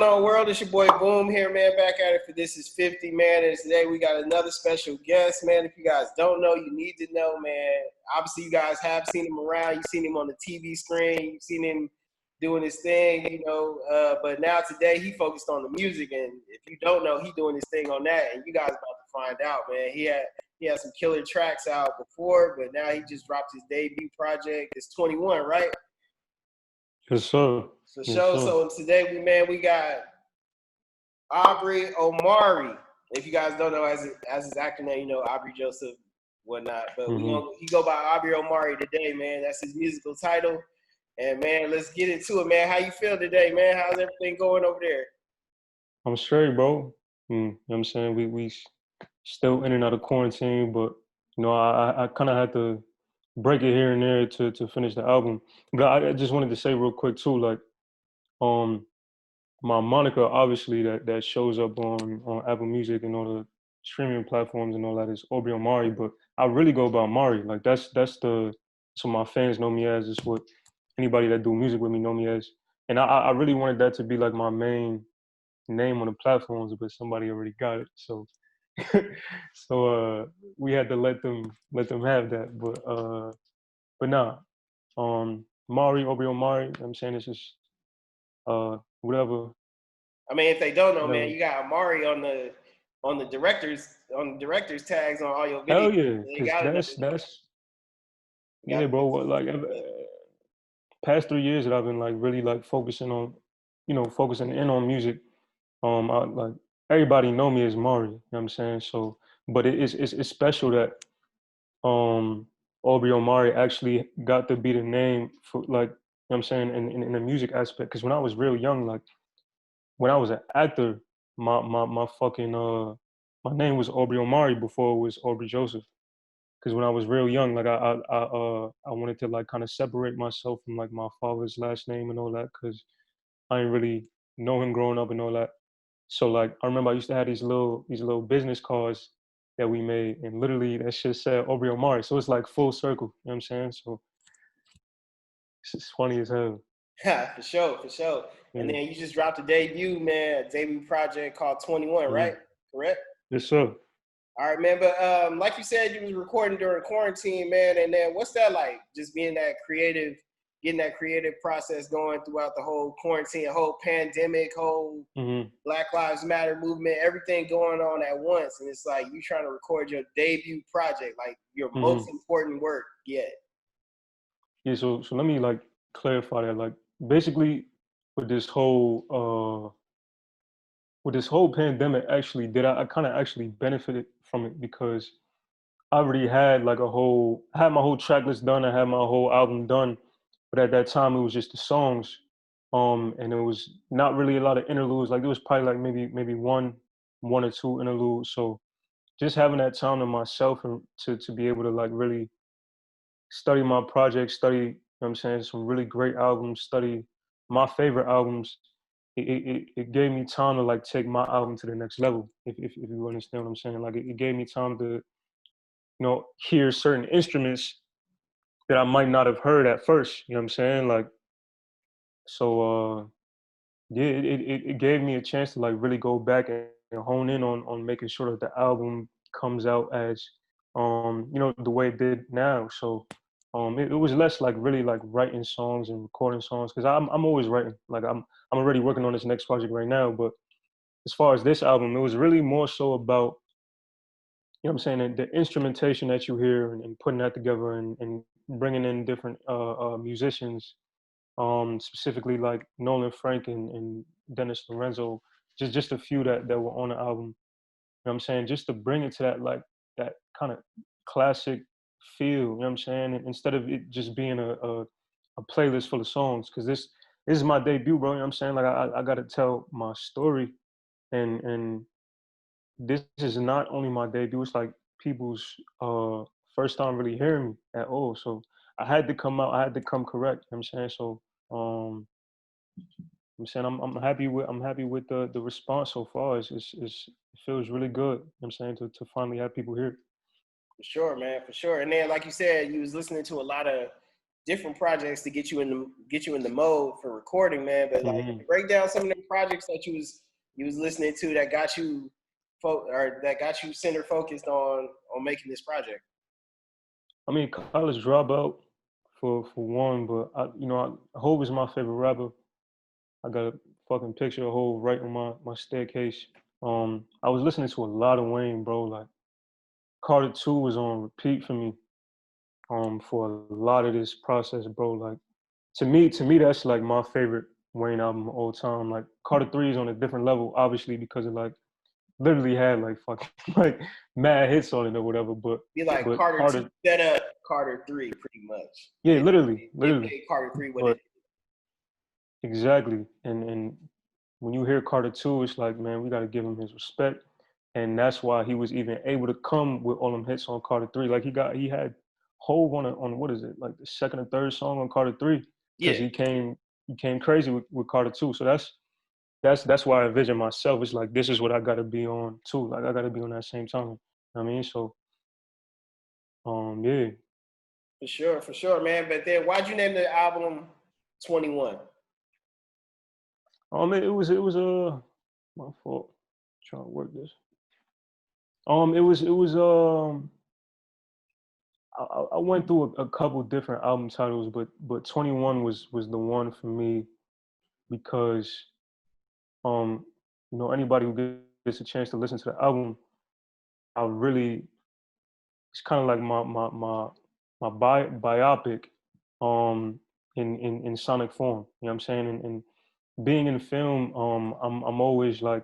going on, world? It's your boy Boom here, man. Back at it for This Is 50, man. And today we got another special guest, man. If you guys don't know, you need to know, man. Obviously, you guys have seen him around. You've seen him on the TV screen. You've seen him doing his thing, you know. But now today he focused on the music, and if you don't know, he doing his thing on that. And you guys about to find out, man. He had some killer tracks out before, but now he just dropped his debut project. It's 21, right? Yes, sir. For sure. So today we got Aubrey Omari. If you guys don't know, as his actor name, you know, Aubrey Joseph, whatnot. But he go by Aubrey Omari today, man. That's his musical title. And man, let's get into it, man. How you feel today, man? How's everything going over there? I'm straight, bro. You know what I'm saying? We still in and out of quarantine, but you know, I kind of had to break it here and there to finish the album. But I just wanted to say real quick too, like, my moniker obviously that shows up on Apple Music and all the streaming platforms and all that is Aubrey Omari, but I really go by Omari. Like that's what my fans know me as. It's what anybody that do music with me know me as. And I really wanted that to be like my main name on the platforms, but somebody already got it. So we had to let them have that. But nah. Aubrey Omari, you know what I'm saying, it's just whatever. I mean, if they don't know, man, you got Omari on the director's tags on all your videos. Hell yeah, that's yeah, bro. Like past 3 years that I've been like really like focusing in on music. Like everybody know me as Mari, you know what I'm saying? So, but it's special that Aubrey Omari actually got to be the name for, like, you know what I'm saying, in the music aspect. Because when I was real young, like when I was an actor, my fucking my name was Aubrey Omari before it was Aubrey Joseph. Because when I was real young, like I wanted to like kind of separate myself from like my father's last name and all that, because I didn't really know him growing up and all that. So like I remember I used to have these little business cards that we made, and literally that shit said Aubrey Omari. So it's like full circle, you know what I'm saying? So it's funny as hell. For sure. Yeah. And then you just dropped a debut project called 21, right? Correct? Yes, sir. All right, man. But like you said, you was recording during quarantine, man. And then what's that like? Just being that creative, getting that creative process going throughout the whole quarantine, whole pandemic, whole Black Lives Matter movement, everything going on at once. And it's like you trying to record your debut project, like your most important work yet. Yeah, so let me like clarify that. Like basically with this whole pandemic, actually I kind of actually benefited from it, because I already had like I had my whole track list done, I had my whole album done, but at that time it was just the songs, and it was not really a lot of interludes. Like there was probably like maybe one or two interludes. So just having that time to myself and to be able to like really study my project, study, you know what I'm saying, some really great albums, study my favorite albums. It gave me time to like take my album to the next level, if you understand what I'm saying. Like it gave me time to, you know, hear certain instruments that I might not have heard at first, you know what I'm saying? Like, so yeah, it gave me a chance to like really go back and hone in on making sure that the album comes out as, you know, the way it did now. So it was less like really like writing songs and recording songs, because I'm always writing. Like I'm already working on this next project right now, but as far as this album, it was really more so about, you know what I'm saying, the instrumentation that you hear, and putting that together, and bringing in different musicians, specifically like Nolan Frank and Dennis Lorenzo, just a few that were on the album. You know what I'm saying? Just to bring it to that like that kind of classic feel, you know what I'm saying? And instead of it just being a playlist full of songs, because this is my debut, bro. You know what I'm saying? Like I gotta tell my story, and this is not only my debut, it's like people's first time really hearing me at all. So I had to come out, I had to come correct, you know what I'm saying? So I'm saying I'm happy with the response so far. It feels really good, you know what I'm saying, to finally have people hear it. For sure, man, for sure. And then like you said, you was listening to a lot of different projects to get you in the mode for recording, man. But like, break down some of the projects that you was listening to that got you center focused on making this project. I mean, College Dropout for one, but Hov is my favorite rapper. I got a fucking picture of Hov right on my staircase. I was listening to a lot of Wayne, bro. Like Carter 2 was on repeat for me for a lot of this process, bro. Like to me that's like my favorite Wayne album of all time. Like Carter 3 is on a different level, obviously, because it like literally had like fucking like mad hits on it or whatever. But be like Carter 2 set up Carter 3 pretty much. Yeah, literally. It made Carter 3 what it is. Exactly. And when you hear Carter 2, it's like, man, we got to give him his respect. And that's why he was even able to come with all them hits on Carter 3. Like he had Hov on what is it, like the second or third song on Carter 3, because he came crazy with Carter 2. So that's why I envision myself. It's like, this is what I got to be on too. Like I got to be on that same time. You know what I mean? So yeah. For sure, man. But then why'd you name the album 21? It was my fault. Trying to work this. It was I went through a couple different album titles, but 21 was the one for me because anybody who gets a chance to listen to the album, I really, it's kind of like my biopic in sonic form. You know what I'm saying? And being in film, I'm always like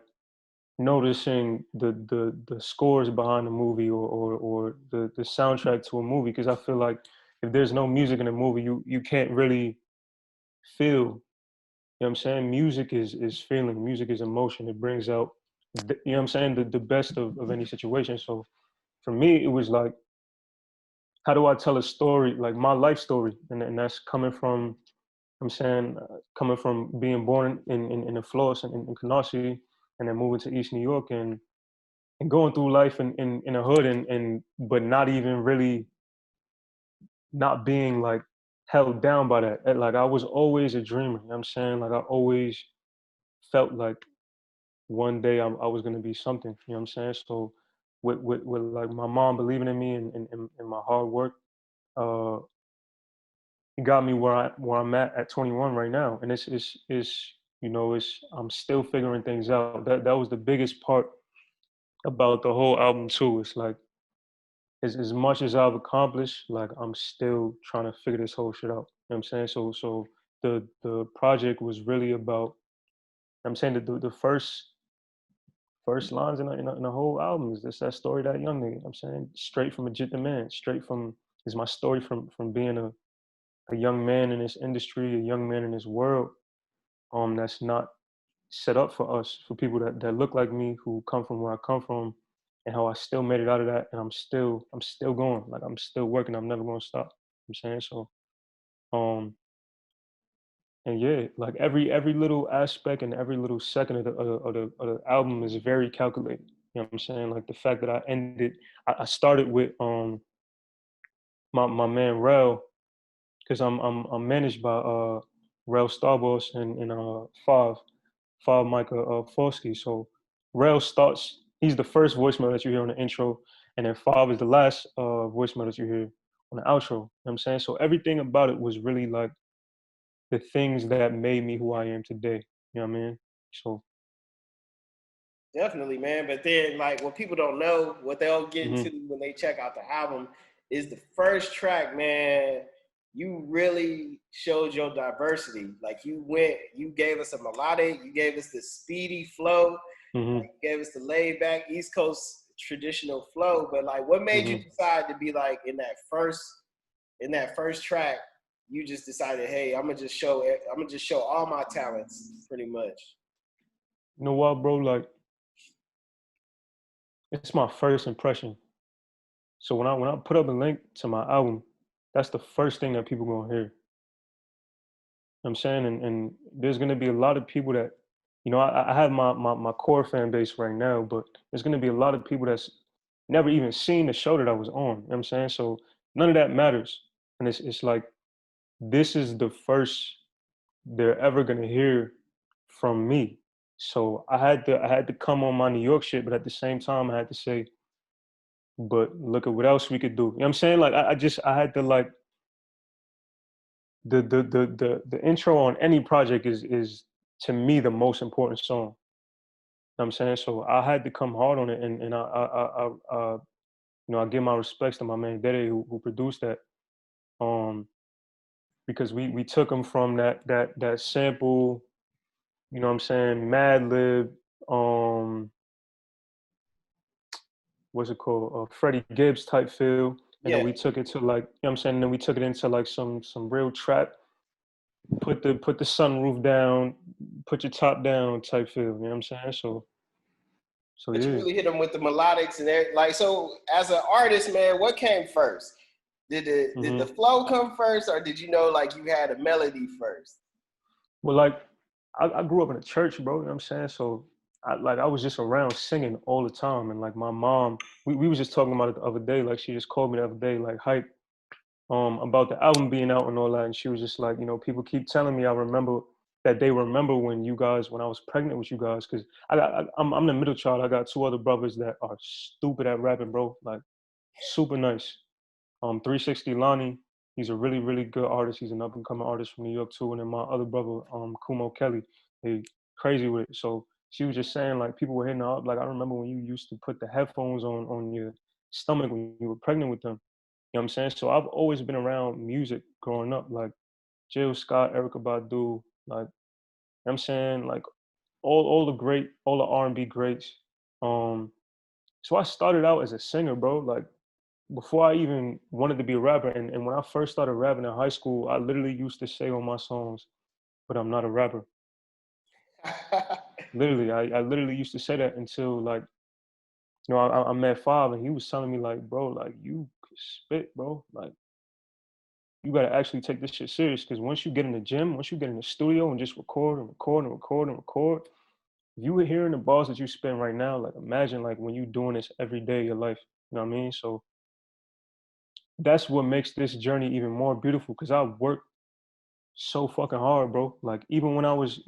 noticing the scores behind the movie or the soundtrack to a movie, because I feel like if there's no music in a movie, you can't really feel. You know what I'm saying? Music is feeling. Music is emotion. It brings out, you know what I'm saying, the best of any situation. So for me, it was like, how do I tell a story, like my life story, and that's coming from, I'm saying, coming from being born in the Florida in Canarsie, and then moving to East New York and going through life in a hood and but not even really not being like held down by that. Like I was always a dreamer, you know what I'm saying? Like I always felt like one day I was gonna be something, you know what I'm saying? So with like my mom believing in me and my hard work, uh it got me where I'm at 21 right now. And it's I'm still figuring things out. That was the biggest part about the whole album too. It's like as much as I've accomplished, like I'm still trying to figure this whole shit out. You know what I'm saying? So the project was really about, I'm saying that the first lines in the whole album is just that story, that young nigga. I'm saying straight from a Jit man, straight from, is my story from being a young man in this industry, a young man in this world, that's not set up for us, for people that look like me, who come from where I come from, and how I still made it out of that, and I'm still going, like I'm still working, I'm never gonna stop. I'm saying so, and yeah, like every little aspect and every little second of the album is very calculated. You know what I'm saying? Like the fact that I started with my man Rel, because I'm managed by Rel Starboss and Five Micah Forsky. So Rel starts, he's the first voicemail that you hear on the intro, and then Five is the last voicemail that you hear on the outro. You know what I'm saying? So everything about it was really like the things that made me who I am today. You know what I mean? So definitely, man. But then, like, what people don't know, what they'll get mm-hmm. into when they check out the album, is the first track, man. You really showed your diversity. Like, you gave us a melodic, you gave us the speedy flow, Mm-hmm. like, you gave us the laid back East Coast traditional flow. But like, what made Mm-hmm. you decide to be like in that first track? You just decided, hey, I'm gonna just show all my talents, pretty much. You know what, bro? Like, it's my first impression. So when I put up a link to my album, that's the first thing that people gonna hear. I'm saying, and there's gonna be a lot of people that, I have my core fan base right now, but there's gonna be a lot of people that's never even seen the show that I was on. You know what I'm saying? So none of that matters. And it's like this is the first they're ever gonna hear from me. So I had to come on my New York shit, but at the same time I had to say, but look at what else we could do. You know what I'm saying? Like I had to like the intro on any project is to me the most important song. You know what I'm saying? So I had to come hard on it, and I give my respects to my man Dede who produced that. Um, because we took him from that sample, you know what I'm saying, Mad Lib, what's it called, Freddie Gibbs type feel, and then Yeah, we took it to like, you know what I'm saying, and then we took it into like some real trap, put the sunroof down, put your top down type feel, you know what I'm saying? So but you yeah. really hit them with the melodics and everything. Like, so as an artist, man, what came first? Did the Hmm. flow come first, or did you know like you had a melody first? Well, like I grew up in a church, bro. You know what I'm saying? So I was just around singing all the time, and like my mom, we was just talking about it the other day. Like she just called me the other day, like hype, about the album being out and all that, and she was just like, people keep telling me I remember that they remember when I was pregnant with you guys, because I'm the middle child. I got two other brothers that are stupid at rapping, bro. Like super nice. 360 Lonnie, he's a really, really good artist. He's an up and coming artist from New York too. And then my other brother, Kumo Kelly, they crazy with it. So she was just saying like people were hitting her up. Like I remember when you used to put the headphones on your stomach when you were pregnant with them. You know what I'm saying? So I've always been around music growing up, like Jill Scott, Erica Badu, like, you know what I'm saying, like all the R&B greats. Um, so I started out as a singer, bro. Like before I even wanted to be a rapper, and when I first started rapping in high school, I literally used to say on my songs, but I'm not a rapper. Literally, I literally used to say that until like, I met Five and he was telling me like, bro, like you could spit, bro. Like you gotta actually take this shit serious, because once you get in the gym, once you get in the studio and just record and record and record and record, if you were hearing the bars that you spin right now, like imagine like when you doing this every day of your life. You know what I mean? So that's what makes this journey even more beautiful, because I work so fucking hard, bro. Like even when I was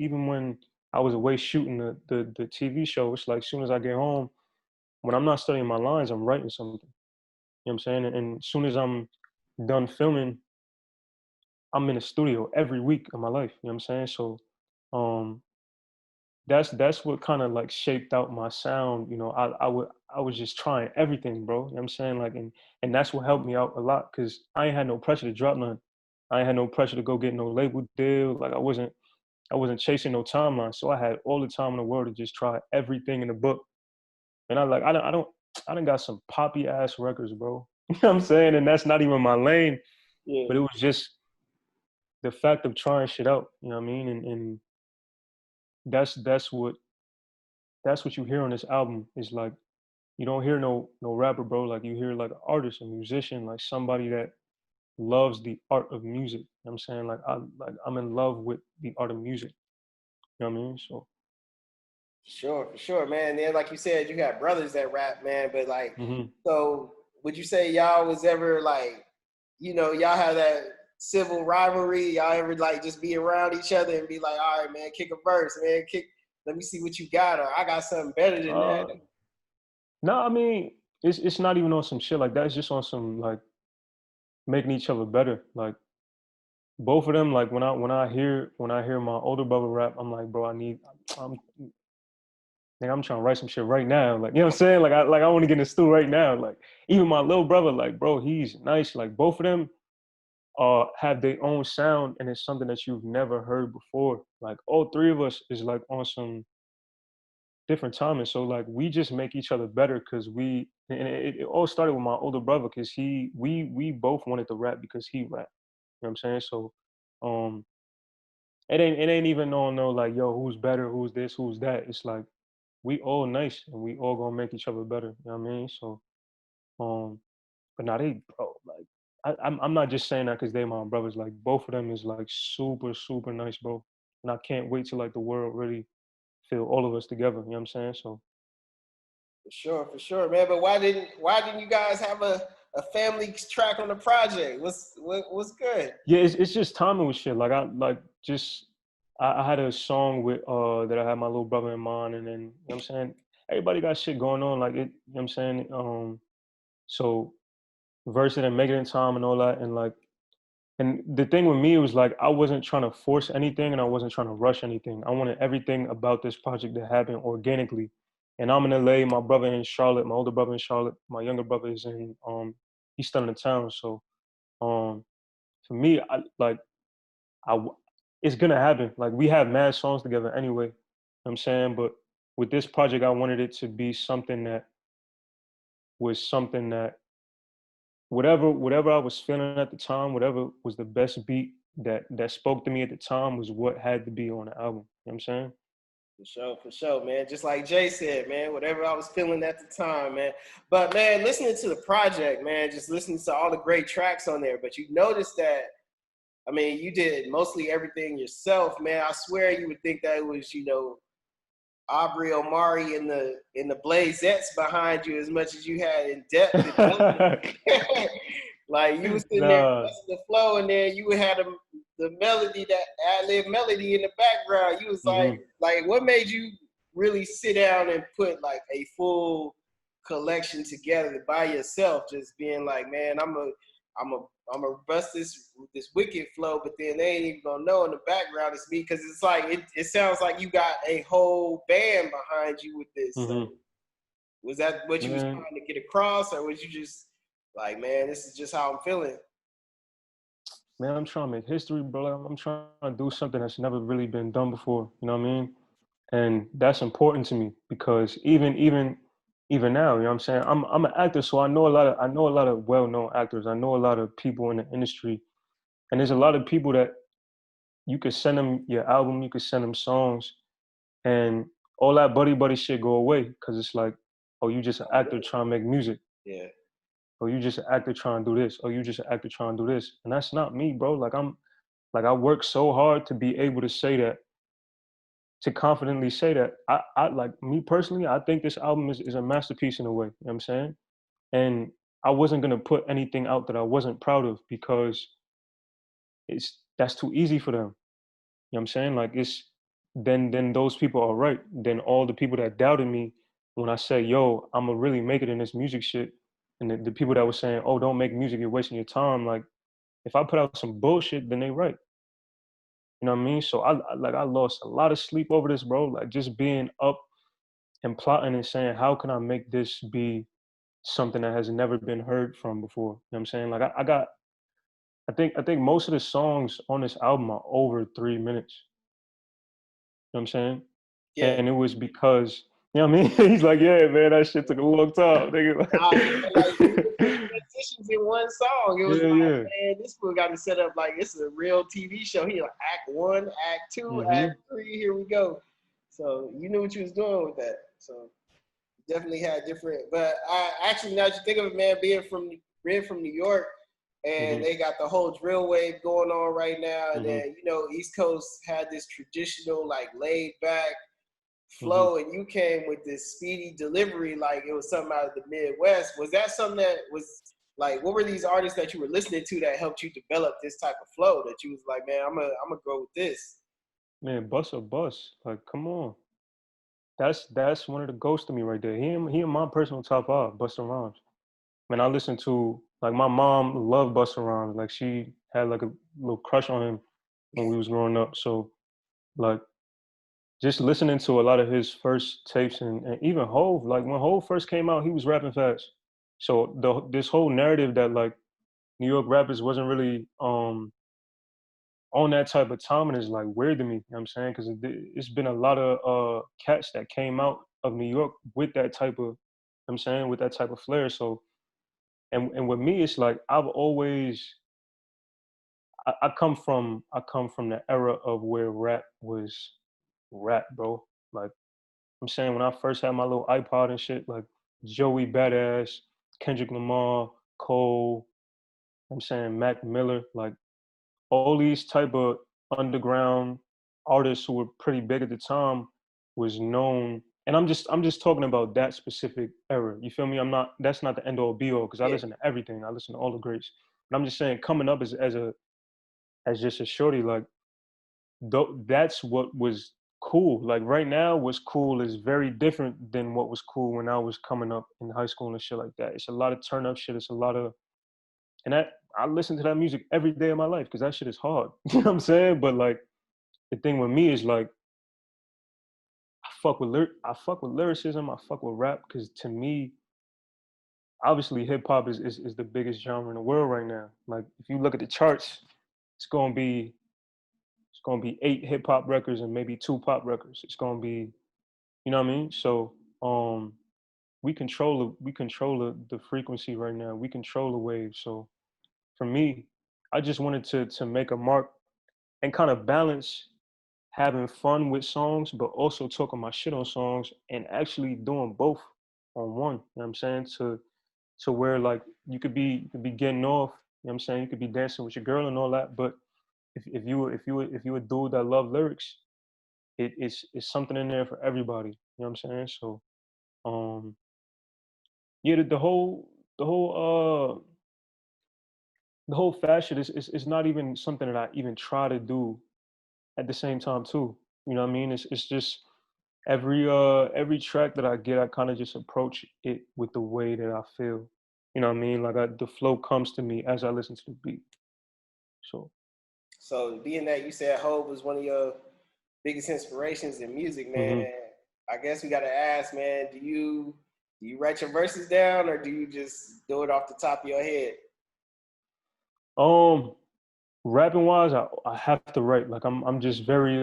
away shooting the TV show, it's like as soon as I get home, when I'm not studying my lines, I'm writing something. You know what I'm saying? And as soon as I'm done filming, I'm in the studio every week of my life. You know what I'm saying? So um that's what kind of like shaped out my sound. I was just trying everything, bro. You know what I'm saying? Like and that's what helped me out a lot, because I ain't had no pressure to drop none. I ain't had no pressure to go get no label deal. Like I wasn't chasing no timeline, so I had all the time in the world to just try everything in the book. And I don't got some poppy ass records, bro. You know what I'm saying? And that's not even my lane, Yeah, but it was just the fact of trying shit out. You know what I mean? And that's that's what that's what you hear on this album is like, you don't hear no rapper, bro. Like you hear like an artist, a musician, like somebody that loves the art of music. You know what I'm saying? I'm in love with the art of music. You know what I mean? So for sure, man. Then, like you said, you got brothers that rap, man. But like, mhm. so would you say y'all was ever like, y'all have that civil rivalry? Y'all ever like just be around each other and be like, all right, man, kick a verse, man, kick. Let me see what you got, or I got something better than that. uh no, I mean it's not even on some shit like that. It's just on some like making each other better. Like both of them, like when I hear my older brother rap, I'm like, bro, I'm I'm trying to write some shit right now. Like, you know what I'm saying? Like I want to get in the stool right now. Like, even my little brother, like, bro, he's nice. Like both of them have their own sound, and it's something that you've never heard before. Like all three of us is like on some different timing. So like we just make each other better, because it all started with my older brother, because we both wanted to rap because he rapped. You know what I'm saying? So um it ain't even on no like, yo, who's better, who's this, who's that. It's like we all nice and we all gonna make each other better. You know what I mean? So um but now they, bro, like I'm not just saying that because they my brothers. Like both of them is like super, super nice, bro. And I can't wait till like the world really feel all of us together. You know what I'm saying? So For sure, man. But why didn't you guys have a family track on the project. What's good? Yeah, it's just timing with shit. Like I had a song with that I had my little brother in mind, and then you know what I'm saying, everybody got shit going on. Like it, you know what I'm saying? So verse it and make it in time and all that, and like, and the thing with me was like I wasn't trying to force anything and I wasn't trying to rush anything. I wanted everything about this project to happen organically. And I'm in LA, my brother in Charlotte, my older brother in Charlotte, my younger brother is in he's still in the town. So um for me, I like I w- it's gonna happen. Like we have mad songs together anyway. You know what I'm saying? But with this project I wanted it to be something that was something that whatever I was feeling at the time, whatever was the best beat that spoke to me at the time was what had to be on the album. You know what I'm saying? For sure, man. Just like Jay said, man, whatever I was feeling at the time, man. But man, listening to the project, man, just listening to all the great tracks on there. But you noticed that, I mean, you did mostly everything yourself, man. I swear you would think that it was, Aubrey Omari in the Blazettes behind you as much as you had in depth and melody. Like you was sitting there Nah. busting the flow, and then you had the melody, that ad-lib melody in the background. You was Hmm. like, what made you really sit down and put like a full collection together by yourself? Just being like, man, I'm a bust this wicked flow, but then they ain't even gonna know in the background it's me, because it's like it sounds like you got a whole band behind you with this. So Hmm. was that what you was Man, trying to get across, or was you just like, man, this is just how I'm feeling? man, I'm trying to make history, bro. Like, I'm trying to do something that's never really been done before. You know what I mean? And that's important to me because even now, you know what I'm saying? I'm an actor, so I know a lot of well-known actors. I know a lot of people in the industry. And there's a lot of people that you could send them your album, you could send them songs, and all that buddy buddy shit go away because it's like, oh, you just an actor trying to make music. Yeah. Oh, you just an actor trying to do this. Oh, you just an actor trying to do this. And that's not me, bro. Like I work so hard to be able to say that, to confidently say that. I like me personally, I think this album is a masterpiece in a way. You know what I'm saying? And I wasn't gonna put anything out that I wasn't proud of because that's too easy for them. You know what I'm saying? Like it's then those people are right. Then all the people that doubted me when I say, yo, I'ma really make it in this music shit. And the people that were saying, oh, don't make music, you're wasting your time. Like if I put out some bullshit, then they right. You know what I mean? So I lost a lot of sleep over this, bro. Like just being up and plotting and saying, how can I make this be something that has never been heard from before? You know what I'm saying? Like I think most of the songs on this album are over 3 minutes. You know what I'm saying? Yeah. And it was because, you know what I mean? He's like, yeah, man, that shit took a long time. Nigga. Nah, yeah, like different transitions in one song. It was Yeah, like, yeah. man, this fool got to set up like it's a real TV show. He like Act 1, Act 2, Act Hmm. 3. Here we go. So you knew what you was doing with that. So definitely had different. But I actually, now that you think of it, man, being from New York, and Hmm. they got the whole drill wave going on right now, and Hmm. then East Coast had this traditional like laid back Hmm. flow, and you came with this speedy delivery like it was something out of the Midwest. Was that something that was like, what were these artists that you were listening to that helped you develop this type of flow that you was like, man, I'm gonna go with this? Man, bust a bus. Like, come on. That's one of the ghosts to me right there. He and my personal top five, Busta Rhymes. Man, I listened to like my mom loved Busta Rhymes. Like she had like a little crush on him when we was growing up. So like just listening to a lot of his first tapes and even Hove, like when Hove first came out, he was rapping fast. So this whole narrative that like New York rappers wasn't really on that type of timing is like weird to me. You know what I'm saying? Because it's been a lot of cats that came out of New York with that type of, you know what I'm saying, with that type of flair. So and with me, it's like I've always I come from the era of where rap was rap, bro. Like I'm saying when I first had my little iPod and shit, like Joey Badass, Kendrick Lamar, Cole, I'm saying Mac Miller, like all these type of underground artists who were pretty big at the time was known and I'm just talking about that specific era. You feel me? That's not the end all be all, because I Yeah. listen to everything. I listen to all the greats. But I'm just saying, coming up as just a shorty, like that's what was cool. Like right now, what's cool is very different than what was cool when I was coming up in high school and shit like that. It's a lot of turn up shit. It's a lot of, and that I listen to that music every day of my life because that shit is hard. You know what I'm saying? But like the thing with me is like I fuck with lyricism. I fuck with rap because to me, obviously hip hop is the biggest genre in the world right now. Like if you look at the charts, it's gonna be it's gonna be 8 hip hop records and maybe 2 pop records. It's gonna be, you know what I mean? So we control the frequency right now. We control the wave. So for me, I just wanted to make a mark and kind of balance having fun with songs, but also talking my shit on songs and actually doing both on one. You know what I'm saying? To where like you could be getting off, you know what I'm saying? You could be dancing with your girl and all that, but if you a dude that love lyrics, it's something in there for everybody. You know what I'm saying? So um yeah, the whole fashion is not even something that I even try to do at the same time too. You know what I mean? It's just every track that I get, I kind of just approach it with the way that I feel. You know what I mean? Like the flow comes to me as I listen to the beat. So So being that you said Hov was one of your biggest inspirations in music, man, hmm I guess we gotta ask, man, do you write your verses down or do you just do it off the top of your head? um rapping wise, I have to write. Like I'm just very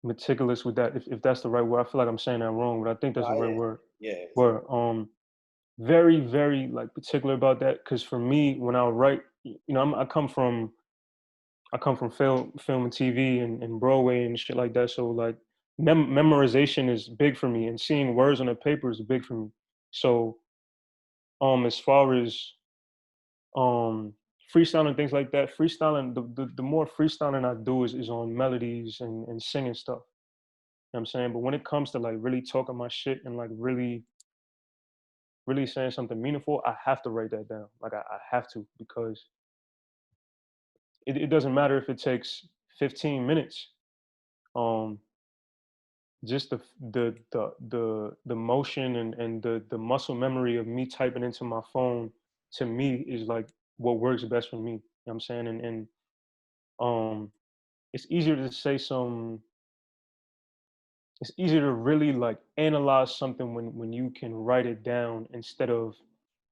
meticulous with that. If that's the right word. I feel like I'm saying that wrong, but I think that's No, the right yeah, word. yeah, Word. Very, very like particular about that. Cause for me, when I write, I come from film and TV and Broadway and shit like that. So like memorization is big for me, and seeing words on a paper is big for me. So as far as um freestyling things like that, freestyling the more freestyling I do is on melodies and singing stuff. You know what I'm saying? But when it comes to like really talking my shit and like really saying something meaningful, I have to write that down. Like I have to, because it doesn't matter if it takes 15 minutes. Um, just the motion and the muscle memory of me typing into my phone, to me, is like what works best for me. You know what I'm saying? And um, it's easier to say some. It's easier to really like analyze something when you can write it down instead of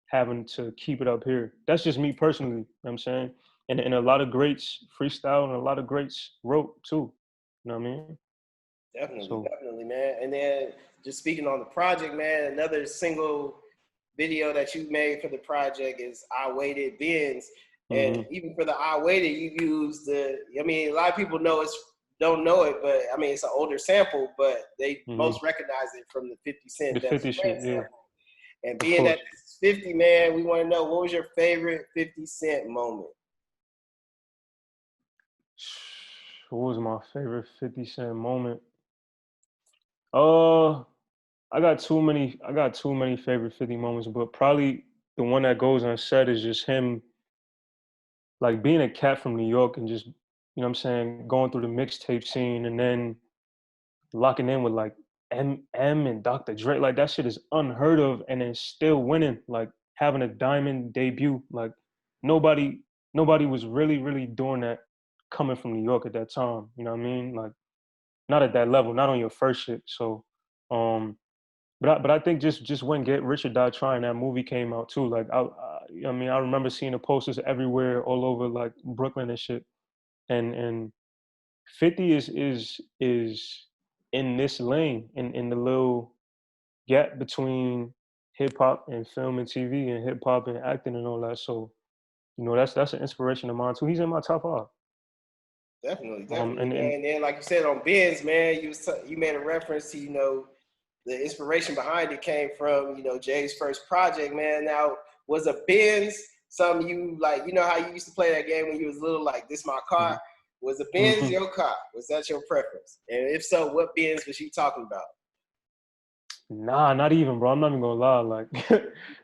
having to keep it up here. That's just me personally, you know what I'm saying? And a lot of greats freestyle and a lot of greats wrote too. You know what I mean? definitely, So definitely, man. And then just speaking on the project, man, another single video that you made for the project is I Waited Bins. And hmm even for the I Waited, you used I mean, a lot of people don't know it, but I mean, it's an older sample, but they hmm most recognize it from the 50 Cent the Best 50 Friend shit, yeah, sample. And of being that course. this is 50, man, we want to know what was your favorite 50 Cent moment? What was my favorite 50 Cent moment? Uh, I got too many favorite 50 moments, but probably the one that goes unsaid is just him, like being a cat from New York and just, you know what I'm saying, going through the mixtape scene and then locking in with like M and Dr. Dre. Like that shit is unheard of, and then still winning, like having a diamond debut. Like nobody nobody was really doing that coming from New York at that time. You know what I mean? Like not at that level, not on your first shit. So um but I think just when Get Rich or Die Trying, that movie came out too. Like I mean, I remember seeing the posters everywhere, all over like Brooklyn and shit. And 50 is in this lane, in the little gap between hip hop and film and TV and hip hop and acting and all that. So that's an inspiration of mine too. He's in my top five. Definitely, Um, definitely, and man. and And then, like you said on Benz, man, you made a reference to the inspiration behind it came from Jay's first project, man. Now, was a Benz something you like? You know how you used to play that game when you was little, like this my car. Was a Benz Mhm. your car? Was that your preference? And if so, what Benz was you talking about? Nah, not even, bro. I'm not even gonna lie. Like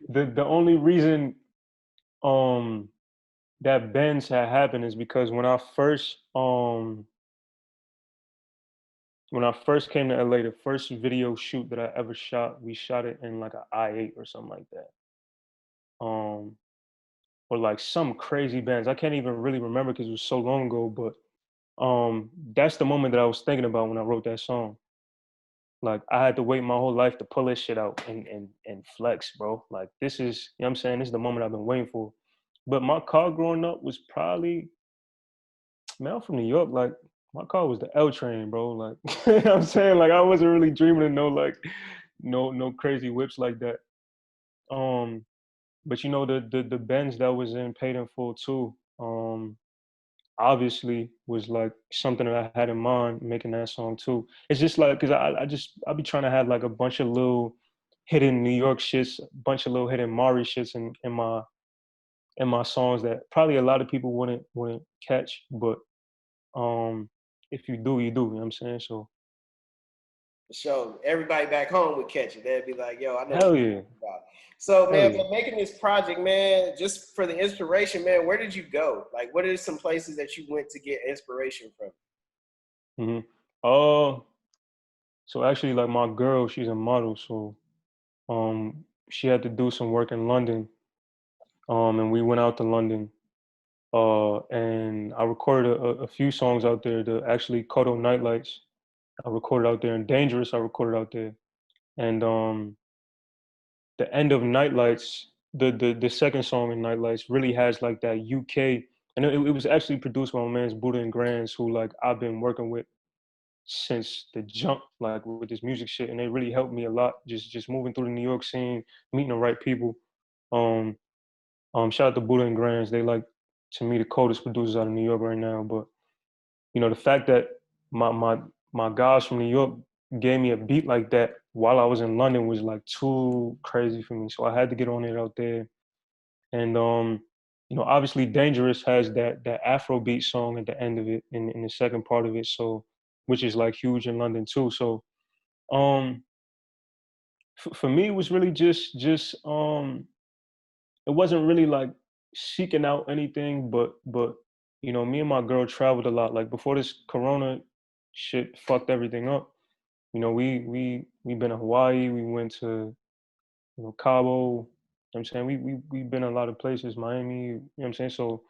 the only reason that bends had happened is because when I first came to LA, the first video shoot that I ever shot, we shot it in like an I-8 or something like that. Um, or like some crazy bands. I can't even really remember because it was so long ago, but that's the moment that I was thinking about when I wrote that song. Like I had to wait my whole life to pull this shit out and flex, bro. Like this is, you know what I'm saying? This is the moment I've been waiting for. But my car growing up was probably, man, I'm from New York. Like my car was the L train, bro. Like you know what I'm saying? Like I wasn't really dreaming of no crazy whips like that. Um, but you know the Benz that was in Paid in Full too. Obviously was like something that I had in mind making that song too. It's just like because I be trying to have like a bunch of little hidden New York shits, a bunch of little hidden Mari shits in my songs that probably a lot of people wouldn't catch, but um if you do, you do. You know what I'm saying? So So everybody back home would catch it. They'd be like, "Yo, I know what hell you're yeah, talking about." So, hell man, yeah. for making this project, man, just for the inspiration, man, where did you go? Like, what are some places that you went to get inspiration from? hmm Uh, so actually, like my girl, she's a model, so she had to do some work in London, and we went out to London. And I recorded a few songs out there. The actually Kodo Nightlights, I recorded out there, and Dangerous, I recorded out there. And the end of Nightlights, the second song in Nightlights really has like that UK, and it was actually produced by my man's Buddha and Grands, who like I've been working with since the jump, like with this music shit, and they really helped me a lot. Just moving through the New York scene, meeting the right people. Um, Shout out to Buddha and Grands. They like to me the coldest producers out of New York right now, but you know, the fact that my my my guys from New York gave me a beat like that while I was in London was like too crazy for me. So I had to get on it out there. And you know, obviously Dangerous has that Afrobeat song at the end of it in the second part of it. So which is like huge in London too. So um for me it was really just it wasn't really like seeking out anything, but you know, me and my girl traveled a lot. Like before this Corona shit fucked everything up. You know, we been to Hawaii. We went to Cabo. You know what I'm saying we've been a lot of places, Miami. You know what I'm saying. So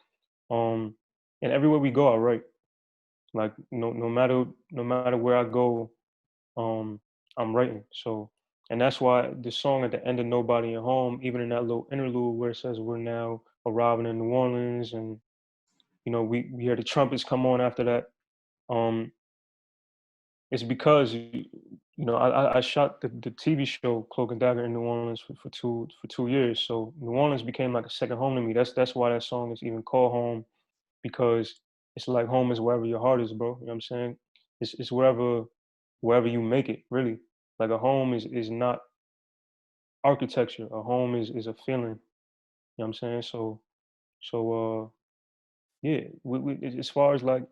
um, and everywhere we go, I write. Like no matter where I go, um, I'm writing. So, and that's why the song at the end of Nobody at Home, even in that little interlude where it says we're now arriving in New Orleans, and you know we hear the trumpets come on after that. Um, it's because you know I shot the TV show Cloak and Dagger in New Orleans for 2 years, so New Orleans became like a second home to me. That's why that song is even called Home, because it's like home is wherever your heart is, bro. You know what I'm saying? It's wherever you make it, really. Like a home is not architecture. A home is a feeling. You know what I'm saying? So yeah, as far as like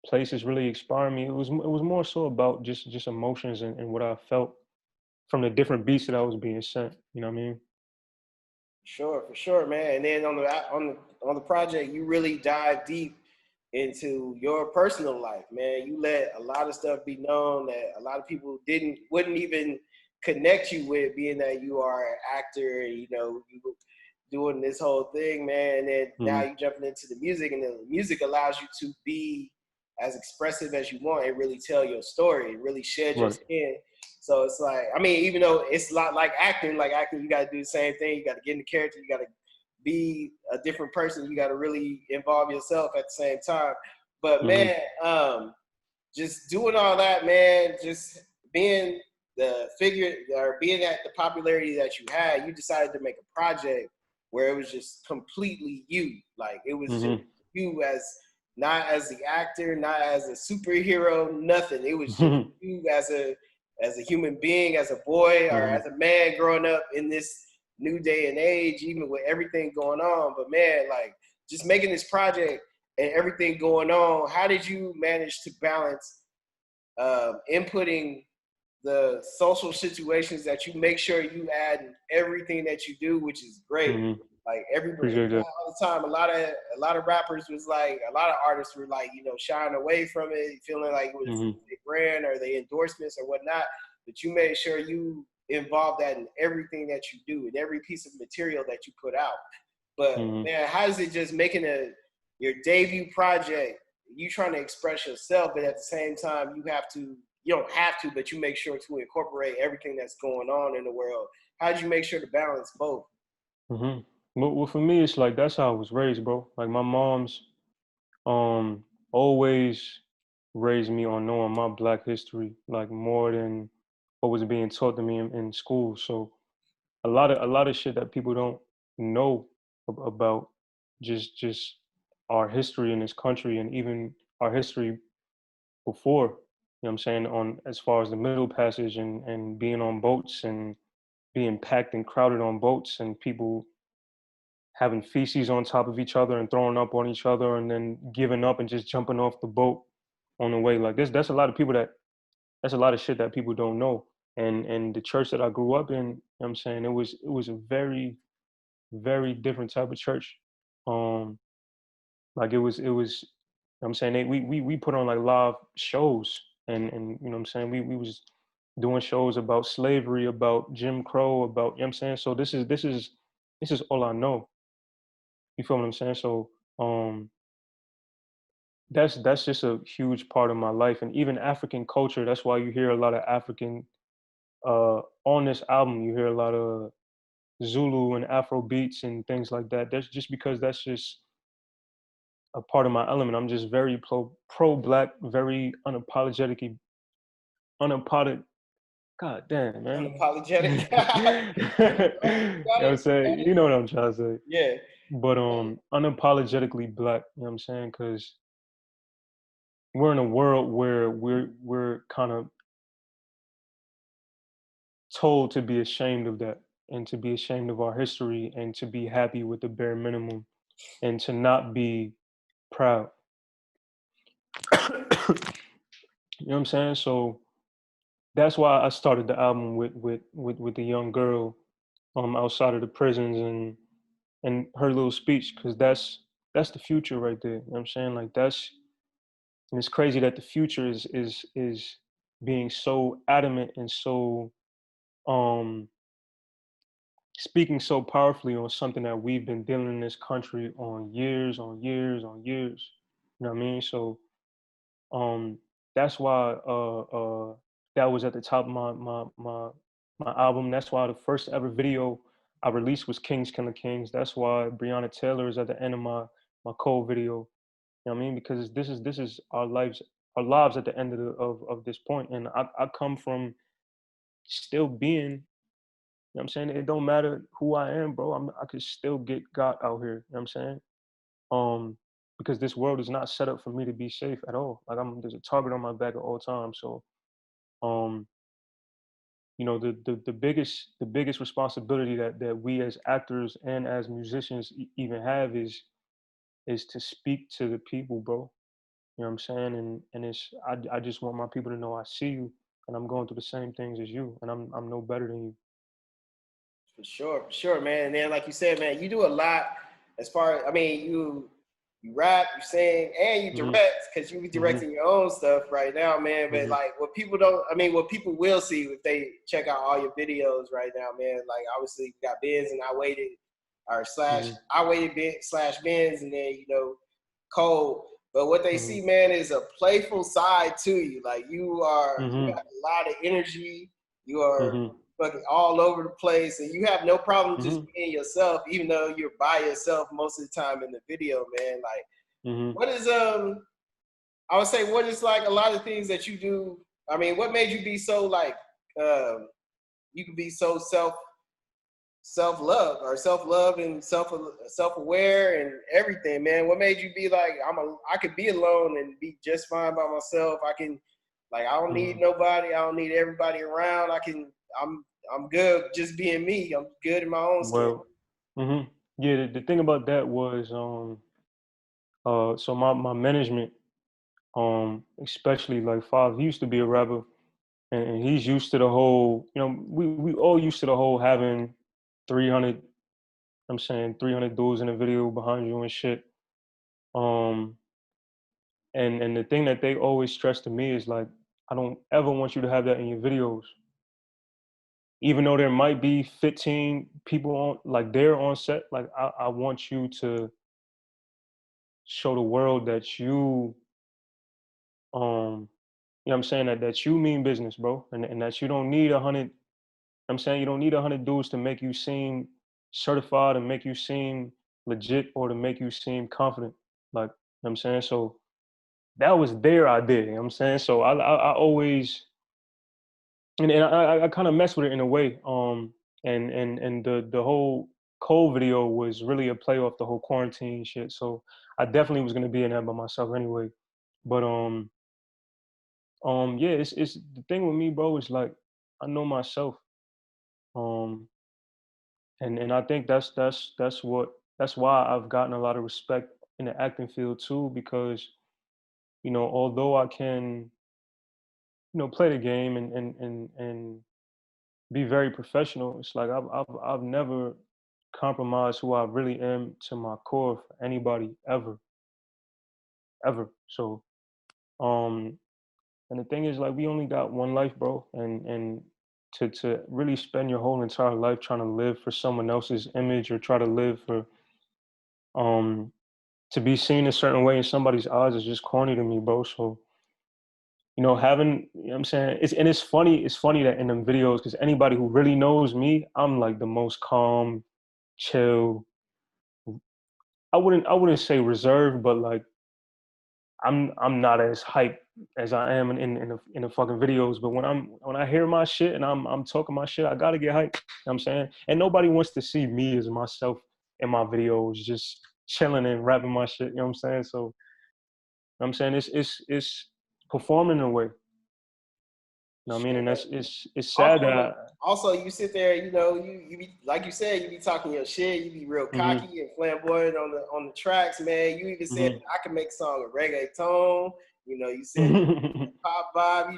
places really inspiring me, it was more so about just emotions and what I felt from the different beats that I was being sent. You know what I mean? Sure, for sure, man. And then on the project, you really dive deep into your personal life, man. You let a lot of stuff be known that a lot of people wouldn't even connect you with, being that you are an actor and you doing this whole thing, man. And then now hmm you're jumping into the music, and the music allows you to be as expressive as you want and really tell your story and really shed your Right. skin. So it's like, I mean, even though it's a lot like acting, you got to do the same thing. You got to get in the character. You got to be a different person. You got to really involve yourself at the same time. But hmm man, just doing all that, man, just being the figure or being at the popularity that you had, you decided to make a project where it was just completely you. Like it was just hmm you as not as the actor, not as a superhero, nothing. It was just you as a human being, as a boy or hmm as a man growing up in this new day and age, even with everything going on. But man, like just making this project and everything going on, how did you manage to balance inputting the social situations that you make sure you add in everything that you do, which is great. Like everybody Appreciate that. all the time, a lot of rappers was like, a lot of artists were like, you know, shying away from it, feeling like it was a brand or the endorsements or whatnot. But you made sure you involve that in everything that you do, in every piece of material that you put out. But man, how is it just making your debut project? You trying to express yourself, but at the same time, you don't have to, but you make sure to incorporate everything that's going on in the world. How did you make sure to balance both? Well, for me, it's like that's how I was raised, bro. Like my mom's always raised me on knowing my Black history, like more than what was being taught to me in school. So a lot of shit that people don't know about just our history in this country and even our history before, you know what I'm saying, on as far as the Middle Passage and being on boats and being packed and crowded on boats and people having feces on top of each other and throwing up on each other and then giving up and just jumping off the boat on the way. Like this, that's a lot of people that's a lot of shit that people don't know. And the church that I grew up in, you know what I'm saying, it was a very, very different type of church. Um like it was, you know what I'm saying, we put on like live shows and you know what I'm saying, we was doing shows about slavery, about Jim Crow, about, you know what I'm saying? So this is all I know. You feel what I'm saying? So um that's just a huge part of my life. And even African culture, that's why you hear a lot of African on this album, you hear a lot of Zulu and Afro beats and things like that. That's just because that's just a part of my element. I'm just very pro black, very unapologetic. God damn, man. You Unapologetic. know what I'm saying? You know what I'm trying to say. Yeah, But unapologetically black, you know what I'm saying? Because we're in a world where we're kind of told to be ashamed of that and to be ashamed of our history and to be happy with the bare minimum and to not be proud. You know what I'm saying? So that's why I started the album with the young girl outside of the prisons and her little speech, because that's the future right there. You know what I'm saying? Like that's, and it's crazy that the future is being so adamant and so um speaking so powerfully on something that we've been dealing in this country on years on years on years. You know what I mean? So um that's why that was at the top of my album. That's why the first ever video I released was Kings Killing Kings. That's why Breonna Taylor is at the end of my Cole video. You know what I mean? Because this is our lives at the end of this point. And I come from still being, you know what I'm saying? It don't matter who I am, bro. I could still get got out here. You know what I'm saying? Because this world is not set up for me to be safe at all. Like there's a target on my back at all times. So, um, the biggest responsibility that we as actors and as musicians even have is to speak to the people, bro. You know what I'm saying? And I just want my people to know I see you and I'm going through the same things as you and I'm no better than you. for sure, man. And then, like you said, man, you do a lot as far. I mean, you rap, you sing, and you Mhm. direct because you be Mhm. directing your own stuff right now, man. But Mhm. like, what people don't, I mean, what people will see if they check out all your videos right now, man. Like, obviously, you got Benz and I waited, or slash Mhm. I waited slash Benz, and then Cole. But what they Mhm. see, man, is a playful side to you. Like you Mhm. got a lot of energy. You are Mhm. fucking all over the place, and you have no problem just Mhm. being yourself, even though you're by yourself most of the time in the video, man. Like, Mhm. what is I would say, what is like a lot of things that you do? I mean, what made you be so like you can be so self love or self love and self aware and everything, man? What made you be like, I could be alone and be just fine by myself. I can, like, I don't need Mhm. nobody. I don't need everybody around. I'm good just being me. I'm good in my own skin. Well, mhm. Yeah, the thing about that was so my management, especially like Five, he used to be a rapper, and he's used to the whole, we all used to the whole having 300, I'm saying 300 dudes in a video behind you and shit. Um, and the thing that they always stress to me is like, I don't ever want you to have that in your videos. Even though there might be 15 people on, like they're on set, like I want you to show the world that you know what I'm saying, that you mean business, bro. And that you don't need 100, I'm saying you don't need 100 dudes to make you seem certified and make you seem legit or to make you seem confident. Like, you know what I'm saying? So that was their idea, you know what I'm saying? So I always, and I kind of mess with it in a way. And the whole Cole video was really a play off the whole quarantine shit. So I definitely was gonna be in that by myself anyway. But yeah, it's the thing with me, bro, is like I know myself. Um and I think that's why I've gotten a lot of respect in the acting field too, because although I can play the game and be very professional, it's like I've never compromised who I really am to my core for anybody ever. So um and the thing is, like, we only got one life, bro, and to really spend your whole entire life trying to live for someone else's image or try to live for um to be seen a certain way in somebody's eyes is just corny to me, bro. So, having, what I'm saying, it's funny that in them videos, because anybody who really knows me, I'm like the most calm, chill. I wouldn't say reserved, but like I'm not as hype as I am in the fucking videos. But when I hear my shit and I'm talking my shit, I gotta get hyped. You know what I'm saying? And nobody wants to see me as myself in my videos, just chilling and rapping my shit. You know what I'm saying? So I'm saying it's performing in a way. You know what I mean? And that's it's sad Also, that also, you sit there, you be like you said, you be talking your shit, you be real hmm cocky and flamboyant on the tracks, man. You even said hmm I can make a song with reggaeton. You said pop vibe.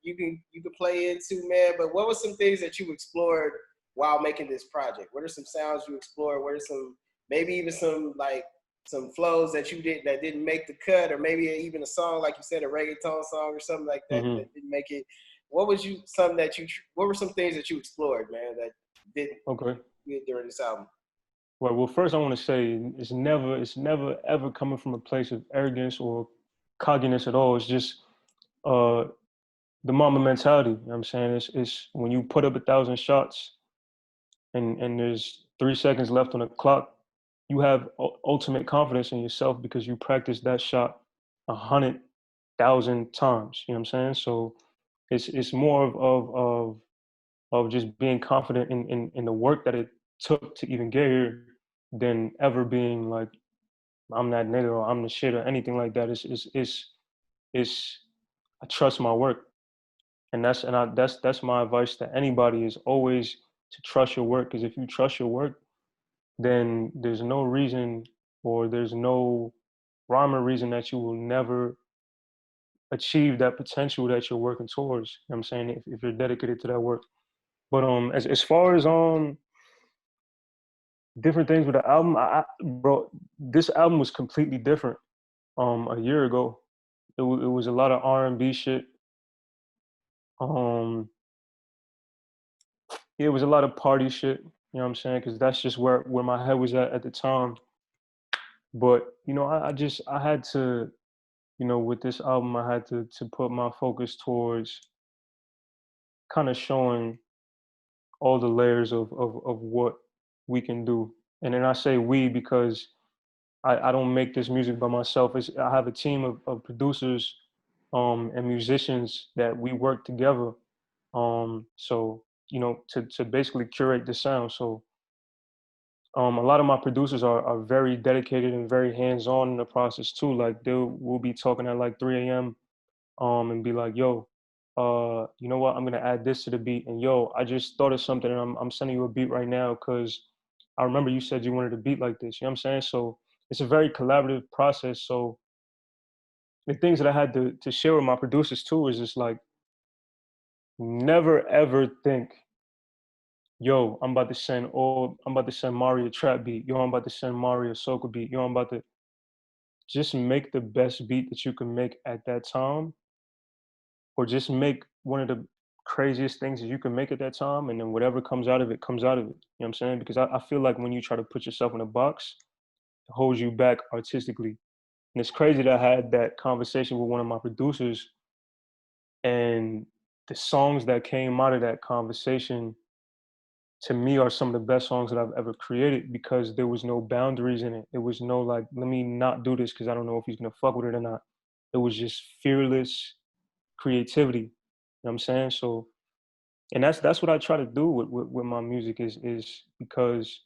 You can play into, man. But what were some things that you explored while making this project? What are some sounds you explored? What are some maybe even some like some flows that didn't make the cut, or maybe even a song like you said, a reggaeton song or something like that hmm that didn't make it. What were some things that you explored, man, that didn't okay. get during this album? Well, first I want to say it's never ever coming from a place of arrogance or cockiness at all. It's just uh the Mamba mentality. You know what I'm saying? It's when you put up 1,000 shots and there's 3 seconds left on the clock, you have ultimate confidence in yourself because you practiced that shot 100,000 times. You know what I'm saying? So it's more of just being confident in the work that it took to even get here than ever being like I'm that nigga or I'm the shit or anything like that. It's I trust my work. And that's my advice to anybody is always to trust your work, because if you trust your work, then there's no reason or there's no rhyme or reason that you will never achieve that potential that you're working towards. You know what I'm saying, if you're dedicated to that work. But as far as different things with the album, bro, this album was completely different a year ago. It was a lot of R&B shit. Um it was a lot of party shit, you know what I'm saying? Because that's just where my head was at the time. But I had to, with this album, I had to put my focus towards kind of showing all the layers of what we can do. And then I say we because I don't make this music by myself. I have a team of producers and musicians that we work together. So to basically curate the sound. So a lot of my producers are very dedicated and very hands-on in the process too. Like we'll be talking at like 3 a.m. And be like, yo, you know what? I'm gonna add this to the beat, and yo, I just thought of something, and I'm sending you a beat right now because I remember you said you wanted a beat like this. You know what I'm saying? So it's a very collaborative process. So the things that I had to share with my producers too is just like never ever think, yo, I'm about to send Mari a trap beat. Yo, I'm about to send Mari a soca beat. Yo, I'm about to just make the best beat that you can make at that time, or just make one of the craziest things that you can make at that time, and then whatever comes out of it comes out of it. You know what I'm saying? Because I feel like when you try to put yourself in a box, it holds you back artistically. And it's crazy that I had that conversation with one of my producers, and the songs that came out of that conversation to me are some of the best songs that I've ever created, because there was no boundaries in it. It was no like, let me not do this because I don't know if he's gonna fuck with it or not. It was just fearless creativity. You know what I'm saying? So, and that's what I try to do with my music, is because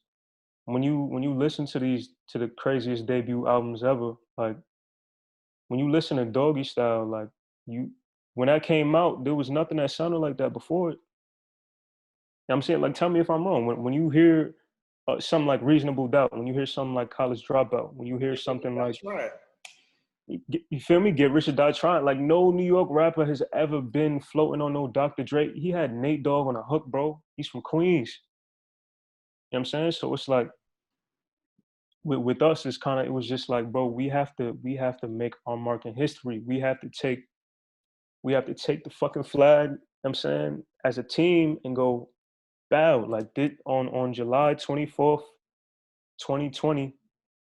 when you listen to the craziest debut albums ever, like when you listen to Doggy Style, like you when that came out, there was nothing that sounded like that before it. I'm saying, like, tell me if I'm wrong. When you hear something like Reasonable Doubt, when you hear something like College Dropout, when you hear something like, That's right. you feel me, Get Rich or Die Trying, like no New York rapper has ever been floating on no Dr. Dre. He had Nate Dogg on a hook, bro. He's from Queens. You know what I'm saying? So it's like with us, it's kind of, it was just like, bro, we have to make our mark in history. We have to take the fucking flag, you know what I'm saying, as a team and go bow. Like did on July 24th, 2020,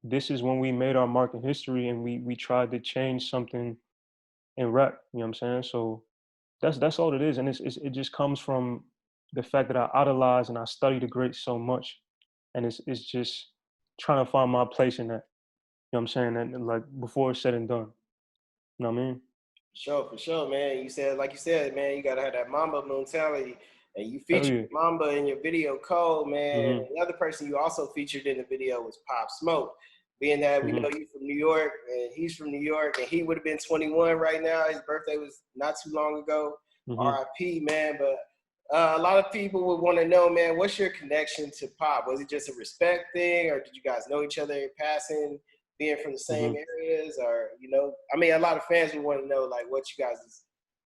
this is when we made our mark in history, and we tried to change something in rap. You know what I'm saying? So that's all it is, and it just comes from the fact that I idolize and I study the greats so much, and it's just trying to find my place in that. You know what I'm saying? And like before it's said and done. You know what I mean? For sure, man. You said, like you said, man, you gotta have that Mamba mentality, and you Hell featured yeah. Mamba in your video Code, man. Mhm. Another person you also featured in the video was Pop Smoke. Being that we know Mhm. you from New York and he's from New York, and he would have been 21 right now. His birthday was not too long ago. Mhm. R.I.P. Man. But a lot of people would want to know, man, what's your connection to Pop? Was it just a respect thing, or did you guys know each other in passing? Being from the same Mhm. areas, or I mean, a lot of fans would want to know like what you guys'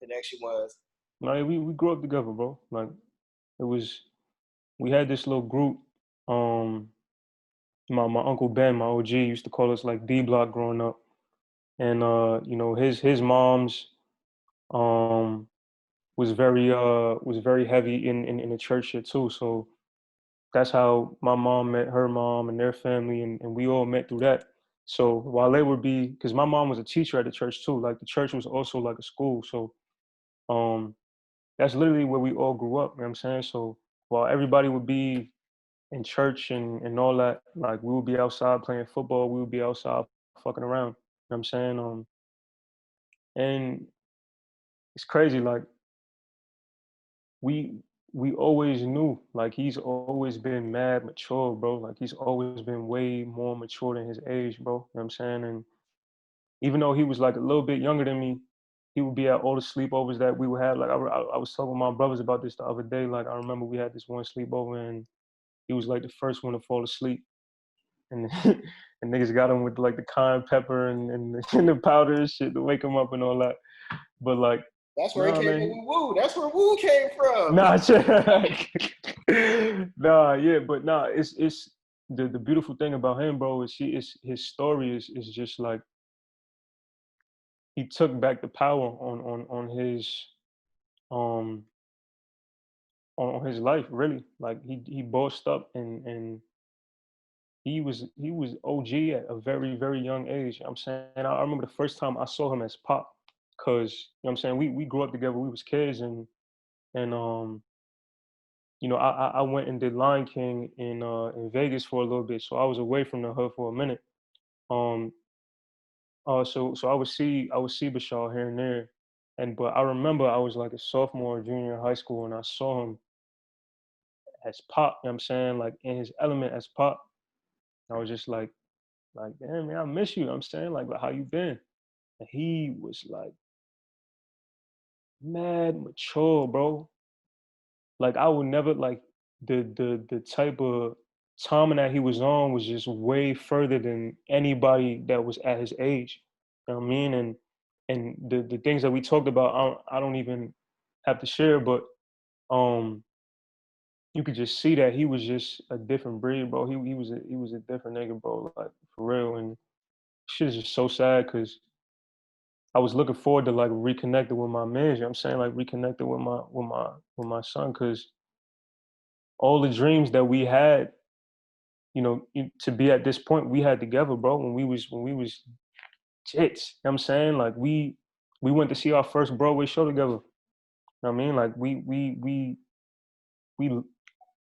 connection was. No, yeah, we grew up together, bro. Like it was, we had this little group. Um, my uncle Ben, my OG, used to call us like D Block growing up, and his mom's um was very heavy in the church shit too. So that's how my mom met her mom and their family, and we all met through that. So while they would be, because my mom was a teacher at the church too, like the church was also like a school. So um that's literally where we all grew up. You know what I'm saying? So while everybody would be in church and all that, like we would be outside playing football, we would be outside fucking around. You know what I'm saying? And it's crazy, like we we always knew, like he's always been mad mature, bro. Like he's always been way more mature than his age, bro. You know what I'm saying? And even though he was like a little bit younger than me, he would be at all the sleepovers that we would have. Like I was talking with my brothers about this the other day. Like I remember we had this one sleepover, and he was like the first one to fall asleep, and and niggas got him with like the cayenne pepper and the powder and shit to wake him up and all that. But like, That's where it nah, came man, from. Woo. That's where Woo came from. nah, nah, yeah, but nah, it's the beautiful thing about him, bro, is his story is just like he took back the power on his um on his life, really. Like he bossed up, and he was OG at a very, very young age. I'm saying, I remember the first time I saw him as Pop, because you know what I'm saying, we grew up together, we was kids, and I went and did Lion King in Vegas for a little bit, so I was away from the hood for a minute. Um, so I would see Bashar here and there, but I remember I was like a sophomore, or junior in high school, and I saw him as Pop. You know what I'm saying, like in his element as Pop. I was just like, damn man, I miss you. You know what I'm saying, like how you been? And he was like mad mature, bro. Like I would never like the type of timing that he was on was just way further than anybody that was at his age. You know what I mean? And the things that we talked about, I don't even. have to share, but um, you could just see that he was just a different breed, bro. He was a different nigga, bro. Like for real, and shit is just so sad because I was looking forward to like reconnecting with my man. You know what I'm saying, like reconnecting with my son, because all the dreams that we had, to be at this point we had together, bro. When we was jits, you know what I'm saying, like we went to see our first Broadway show together. You know what I mean, like we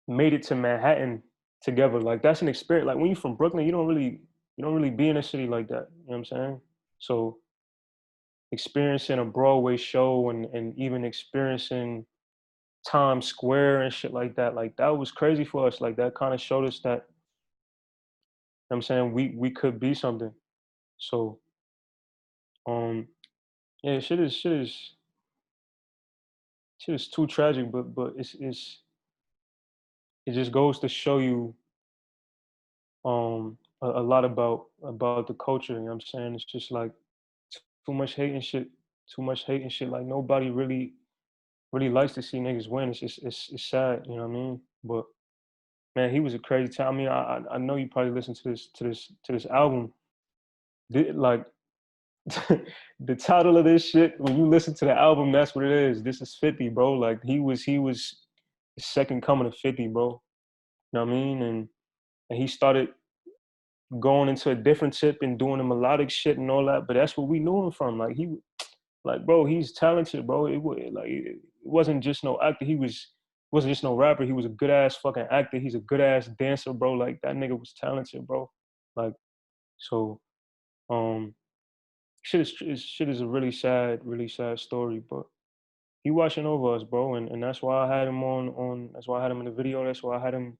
made it to Manhattan together. Like that's an experience. Like when you're from Brooklyn, you don't really be in a city like that. You know what I'm saying? So experiencing a Broadway show and even experiencing Times Square and shit like that was crazy for us. Like that kind of showed us that, you know what I'm saying, we could be something. So um yeah, shit is too tragic, but it just goes to show you a lot about the culture. You know what I'm saying? It's just like too much hate and shit, too much hate and shit. Like nobody really likes to see niggas win. It's sad, you know what I mean? But man, he was a crazy time. I mean, I know you probably listened to this album. Like the title of this shit, when you listen to the album, that's what it is. This is 50, bro. Like he was the second coming of 50, bro. You know what I mean? And he started going into a different tip and doing the melodic shit and all that. But that's what we knew him from. Like, bro, he's talented, bro. It wasn't just no actor. Wasn't just no rapper. He was a good ass fucking actor. He's a good ass dancer, bro. Like that nigga was talented, bro. Like so, um, shit is a really sad story. But he watching over us, bro, and that's why I had him on. That's why I had him in the video. That's why I had him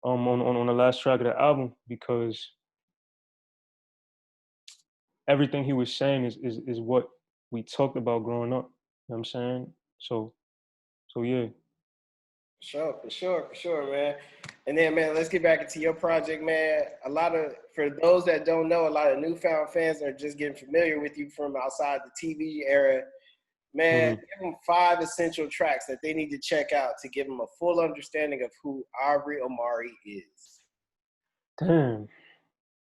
on the last track of the album, because everything he was saying is what we talked about growing up. You know what I'm saying? So yeah. Sure, for sure, man. And then, man, let's get back into your project, man. For those that don't know, a lot of newfound fans are just getting familiar with you from outside the TV era. Man, Mhm. give them 5 essential tracks that they need to check out to give them a full understanding of who Aubrey Omari is. Damn,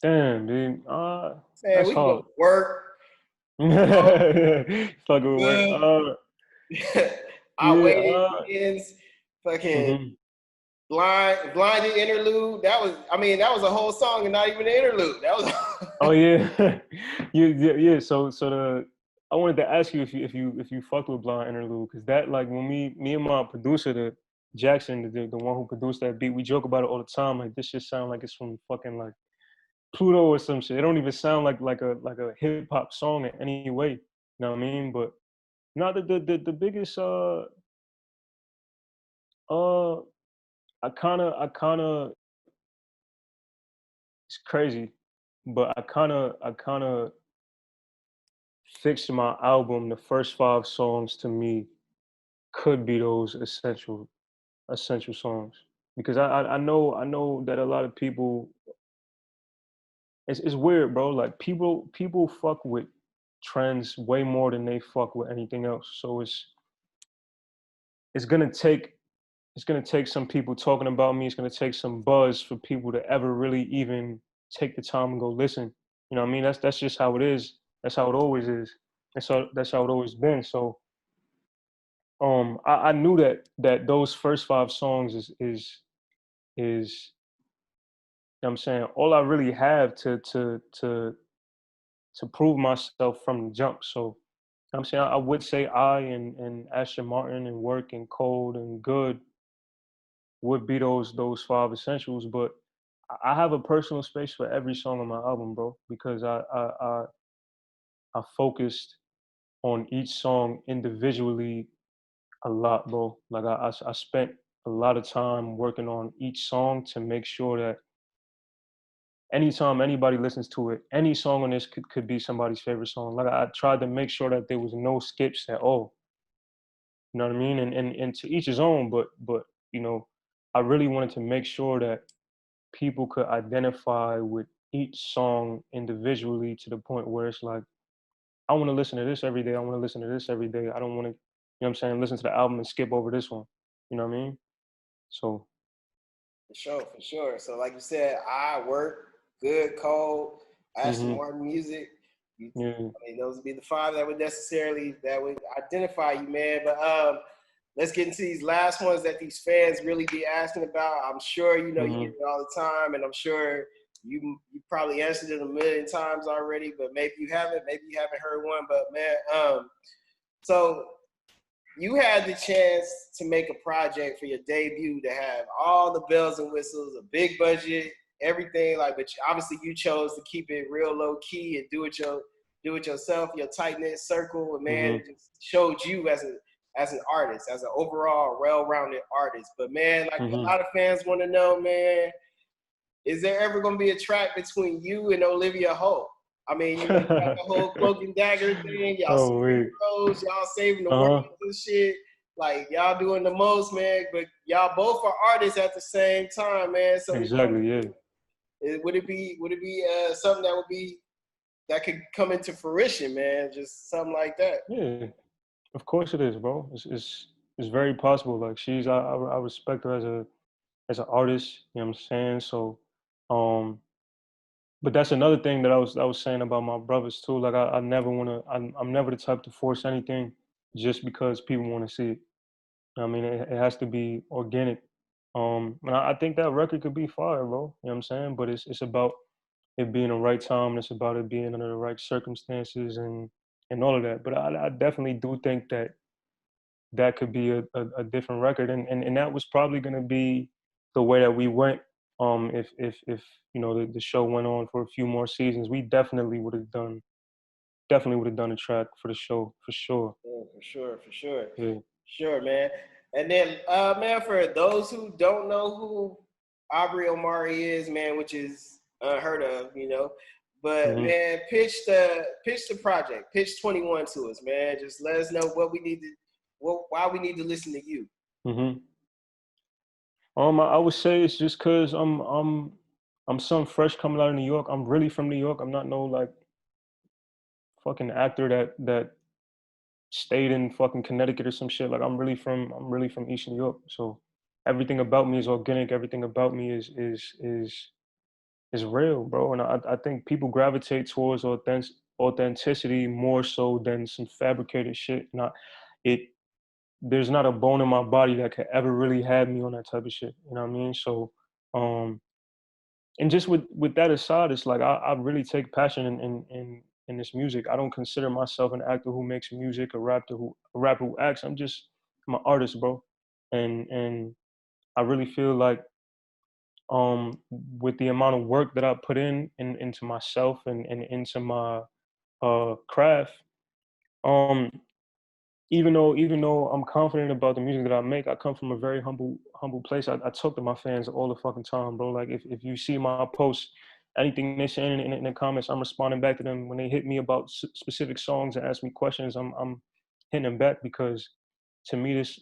damn, dude. Man, That's we can go hard. to work, Fuck with work. good. Our Yeah. waiting begins. Fucking Mhm. blinded interlude. That was a whole song and not even an interlude. That Oh was yeah, yeah. So I wanted to ask you if you fucked with Blind Interlude, because that, like, when me and my producer, the Jackson, the one who produced that beat, we joke about it all the time. Like this shit sound like it's from fucking like Pluto or some shit. It don't even sound like a hip hop song in any way. You know what I mean? But not the biggest uh I kinda it's crazy, but I kinda fixed my album. The first 5 songs to me could be those essential songs, because I know that a lot of people, it's weird, bro. Like people fuck with trends way more than they fuck with anything else. So it's gonna take it's gonna take some people talking about me. It's gonna take some buzz for people to ever really even take the time and go listen. You know what I mean? That's just how it is. That's how it always is. That's how it always been. So I knew that those first 5 songs is you know what I'm saying, all I really have to prove myself from the jump. So, you know what I'm saying, I would say I and Asher Martin and Work and Cold and Good would be those 5 essentials. But I have a personal space for every song on my album, bro, because I focused on each song individually a lot, bro. Like I spent a lot of time working on each song to make sure that anytime anybody listens to it, any song on this could be somebody's favorite song. Like I tried to make sure that there was no skips at all. You know what I mean? And to each his own, but you know, I really wanted to make sure that people could identify with each song individually, to the point where it's like, I want to listen to this every day. I want to listen to this every day. I don't want to. know what I'm saying, listen to the album and skip over this one. You know what I mean? So For sure, for sure. So like you said, I work, good, cold, Aston hmm Martin music. yeah. I mean, those would be the five that would identify you, man. But let's get into these last ones that these fans really be asking about. I'm sure you know you get hmm it all the time, and I'm sure you probably answered it a million times already, but maybe you haven't heard one. But man, so you had the chance to make a project for your debut to have all the bells and whistles, a big budget, everything like, but obviously you chose to keep it real low key and do it yourself, your tight knit circle, and man, hmm it just showed you as an artist, as an overall well-rounded artist. But man, like a hmm lot of fans want to know, man, is there ever gonna be a track between you and Olivia Holt? I mean, you know, you got the whole cloak and dagger thing. Y'all Oh wait. superheroes, y'all saving the world Uh-huh. and shit. Like y'all doing the most, man. But y'all both are artists at the same time, man. So you Exactly, yeah. know, would it be something that could come into fruition, man? Just something like that. Yeah. Of course it is, bro. It's very possible. Like I respect her as an artist, you know what I'm saying? So um but that's another thing that I was saying about my brothers too. Like I never wanna I'm never the type to force anything just because people want to see it. I mean, it has to be organic. And I think that record could be fire, bro. You know what I'm saying? But it's about it being the right time. And it's about it being under the right circumstances and all of that. But I definitely do think that that could be a different record, and that was probably going to be the way that we went. If you know the show went on for a few more seasons, we definitely would have done a track for the show for sure. Yeah, for sure, for sure. Yeah. Sure, man. And then, man, for those who don't know who Aubrey Omari is, man, which is unheard of, you know. But hmm man, pitch the project, pitch 21 to us, man. Just let us know why we need to listen to you. hmm I would say it's just cause I'm some fresh coming out of New York. I'm really from New York. I'm not no like fucking actor that stayed in fucking Connecticut or some shit. Like I'm really from East New York. So everything about me is organic. Everything about me is real, bro. And I think people gravitate towards authenticity more so than some fabricated shit. Not it. There's not a bone in my body that could ever really have me on that type of shit. You know what I mean? So um and just with that aside, it's like I really take passion in this music. I don't consider myself an actor who makes music, a rapper who acts. I'm an artist, bro. And I really feel like with the amount of work that I put into myself and into my craft, um even though I'm confident about the music that I make, I come from a very humble place. I talk to my fans all the fucking time, bro. Like if you see my posts, anything they say in the comments, I'm responding back to them. When they hit me about specific songs and ask me questions, I'm hitting them back because to me this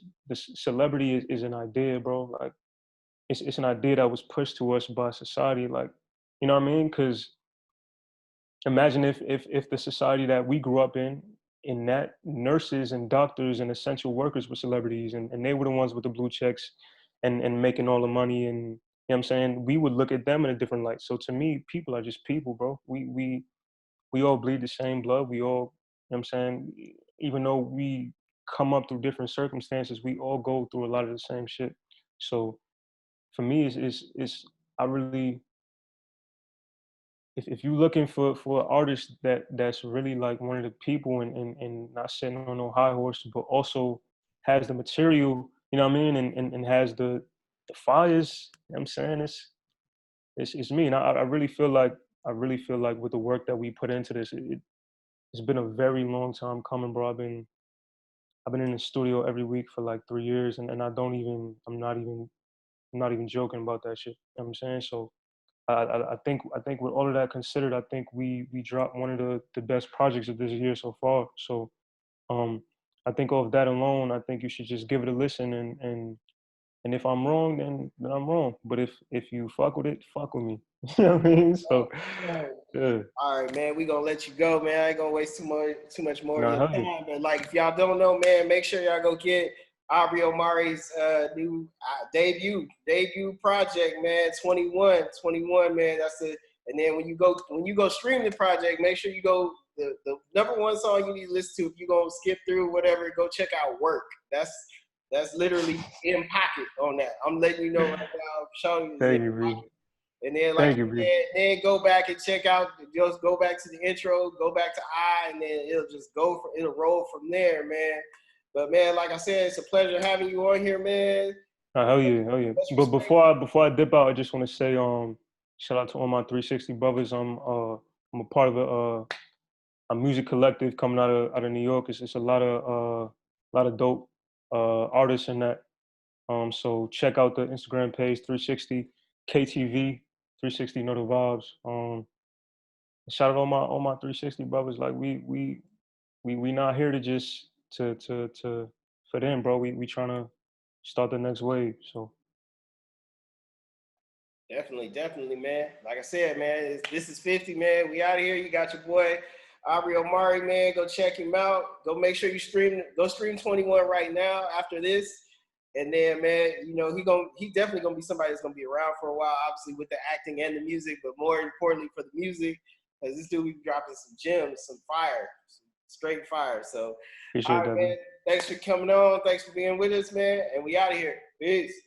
celebrity is an idea, bro. Like it's an idea that was pushed to us by society. Like you know what I mean? Because imagine if the society that we grew up in that nurses and doctors and essential workers were celebrities and they were the ones with the blue checks and making all the money, and you know what I'm saying, we would look at them in a different light. So to me, people are just people, bro. We all bleed the same blood. We all, you know what I'm saying, even though we come up through different circumstances, we all go through a lot of the same shit. So for me, it's I really, if you're looking for an artist that's really like one of the people and not sitting on no high horse, but also has the material, you know what I mean, and has the fires, you know what I'm saying, it's me. And I really feel like with the work that we put into this, it's been a very long time coming, bro. I've been in the studio every week for like 3 years, and I don't even I'm not even joking about that shit. You know what I'm saying? So I think with all of that considered, I think we dropped one of the best projects of this year so far. So um I think off that alone, I think you should just give it a listen and And if I'm wrong, then I'm wrong. But if you fuck with it, fuck with me. You know what I mean? So yeah. All right, man. We gonna let you go, man. I ain't gonna waste too much more of Nah, your hell yeah. time. But like, if y'all don't know, man, make sure y'all go get Aubrey Omari's new debut project, man. 21, man. That's it. And then when you go stream the project, make sure you go the number one song you need to listen to. If you gonna skip through whatever, go check out Work. That's literally in pocket on that. I'm letting you know right now. I'm showing you. Thank you, Reed. And then, like, Thank you, Reed. then go back and check out. Just go back to the intro, go back to and then it'll roll from there, man. But man, like I said, it's a pleasure having you on here, man. Hell yeah, hell yeah. Much But respect. before I dip out, I just want to say shout out to all my 360 brothers. I'm a part of a music collective coming out of New York. It's a lot of dope artists in that. So check out the Instagram page 360 KTV 360 Know the Vibes. Shout out all my 360 brothers. Like we not here to just to fit in, bro. We trying to start the next wave. So Definitely, man. Like I said, man, this is 50, man. We out of here. You got your boy Aubrey Omari, man. Go check him out. Go make sure you stream 21 right now after this. And then, man, you know, he definitely gonna be somebody that's gonna be around for a while, obviously with the acting and the music, but more importantly for the music, because this dude be dropping some gems, some fire, some straight fire. So, all appreciate right, that, man. man. Thanks for coming on. Thanks for being with us, man. And we out of here. Peace.